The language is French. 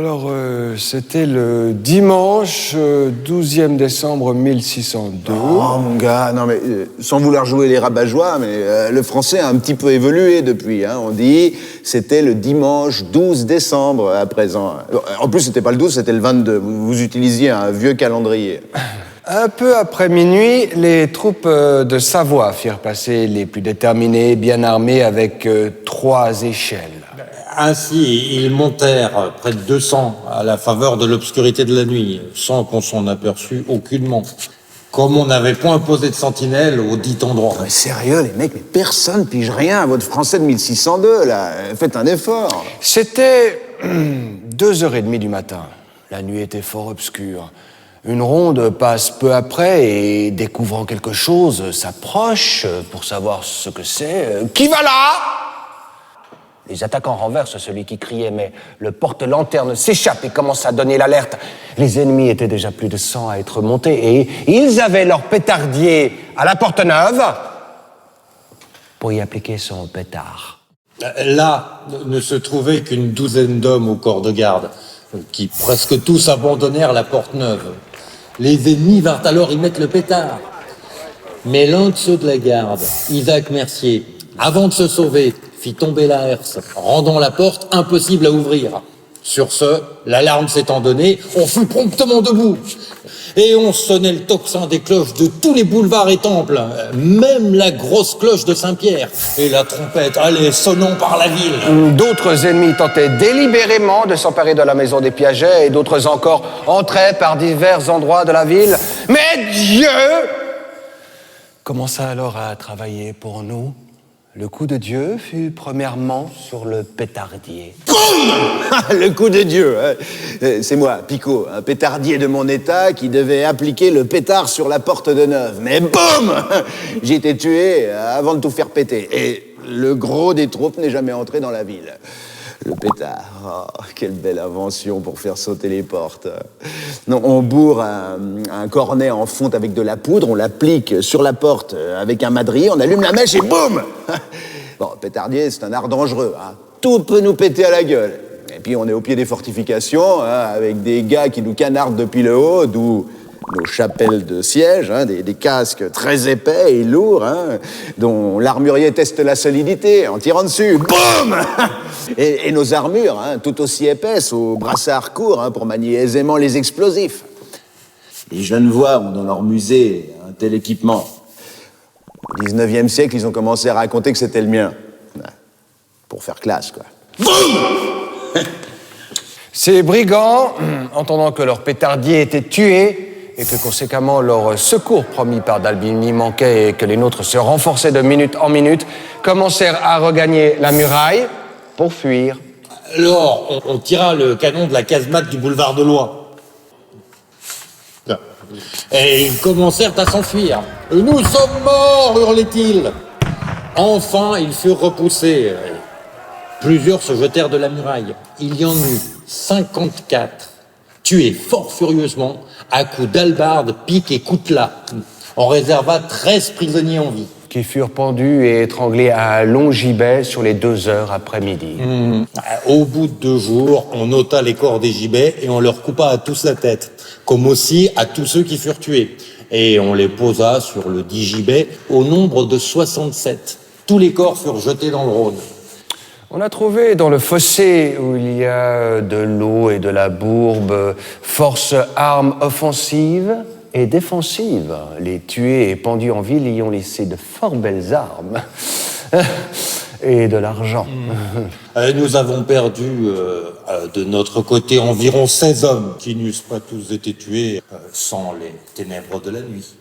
Alors, c'était le dimanche 12e décembre 1602. Oh, mon gars, non, mais sans vouloir jouer les rabat-joie, mais le français a un petit peu évolué depuis. Hein. On dit c'était le dimanche 12 décembre à présent. En plus, c'était pas le 12, c'était le 22. Vous utilisiez un vieux calendrier. Un peu après minuit, les troupes de Savoie firent passer les plus déterminés, bien armés, avec 3 échelles. Ainsi, ils montèrent près de 200 à la faveur de l'obscurité de la nuit, sans qu'on s'en aperçût aucunement. Comme on n'avait point posé de sentinelle au dit endroit. Mais sérieux, les mecs, mais personne pige rien à votre français de 1602, là. Faites un effort. C'était 2h30 du matin. La nuit était fort obscure. Une ronde passe peu après et, découvrant quelque chose, s'approche pour savoir ce que c'est. Qui va là ? Les attaquants renversent celui qui criait, mais le porte-lanterne s'échappe et commence à donner l'alerte. Les ennemis étaient déjà plus de 100 à être montés et ils avaient leur pétardier à la porte neuve pour y appliquer son pétard. Là ne se trouvait qu'une douzaine d'hommes au corps de garde, qui presque tous abandonnèrent la porte neuve. Les ennemis vinrent alors y mettre le pétard. Mais l'un de ceux de la garde, Isaac Mercier, avant de se sauver, fit tomber la herse, rendant la porte impossible à ouvrir. Sur ce, l'alarme s'étant donnée, on fut promptement debout. Et on sonnait le tocsin des cloches de tous les boulevards et temples, même la grosse cloche de Saint-Pierre. Et la trompette allait sonnant par la ville. D'autres ennemis tentaient délibérément de s'emparer de la maison des Piagets et d'autres encore entraient par divers endroits de la ville. Mais Dieu commença alors à travailler pour nous. Le coup de Dieu fut premièrement sur le pétardier. Boum. Le coup de Dieu, hein. C'est moi, Picot, un pétardier de mon état qui devait appliquer le pétard sur la porte de Neuve. Mais boum. J'ai été tué avant de tout faire péter. Et le gros des troupes n'est jamais entré dans la ville. Le pétard, oh, quelle belle invention pour faire sauter les portes. Non, on bourre un cornet en fonte avec de la poudre, on l'applique sur la porte avec un madrier, on allume la mèche et boum. Bon, pétardier, c'est un art dangereux, hein. Tout peut nous péter à la gueule. Et puis on est au pied des fortifications, hein, avec des gars qui nous canardent depuis le haut, d'où nos chapelles de siège, hein, des casques très épais et lourds, hein, dont l'armurier teste la solidité en tirant dessus. Boum. Et nos armures, hein, tout aussi épaisses, aux brassards courts, hein, pour manier aisément les explosifs. Les Genevois ont dans leur musée un tel équipement. Au 19e siècle, ils ont commencé à raconter que c'était le mien. Pour faire classe, quoi. Boum. Ces brigands, entendant que leur pétardier était tué et que conséquemment leur secours promis par d'Albini manquait et que les nôtres se renforçaient de minute en minute, commencèrent à regagner la muraille pour fuir. Alors, on tira le canon de la casemate du boulevard de Loi. Et ils commencèrent à s'enfuir. « Nous sommes morts !» hurlaient-ils. Enfin, ils furent repoussés. Plusieurs se jetèrent de la muraille. Il y en eut 54, tués fort furieusement, à coups d'albarde, pique et coutelas. On réserva 13 prisonniers en vie. Qui furent pendus et étranglés à long gibet sur les 2 heures après-midi. Au bout de 2 jours, on ôta les corps des gibets et on leur coupa à tous la tête, comme aussi à tous ceux qui furent tués. Et on les posa sur le dit gibet au nombre de 67. Tous les corps furent jetés dans le Rhône. On a trouvé dans le fossé où il y a de l'eau et de la bourbe, force armes offensives et défensives. Les tués et pendus en ville y ont laissé de fort belles armes et de l'argent. Nous avons perdu de notre côté environ 16 hommes qui n'eussent pas tous été tués sans les ténèbres de la nuit.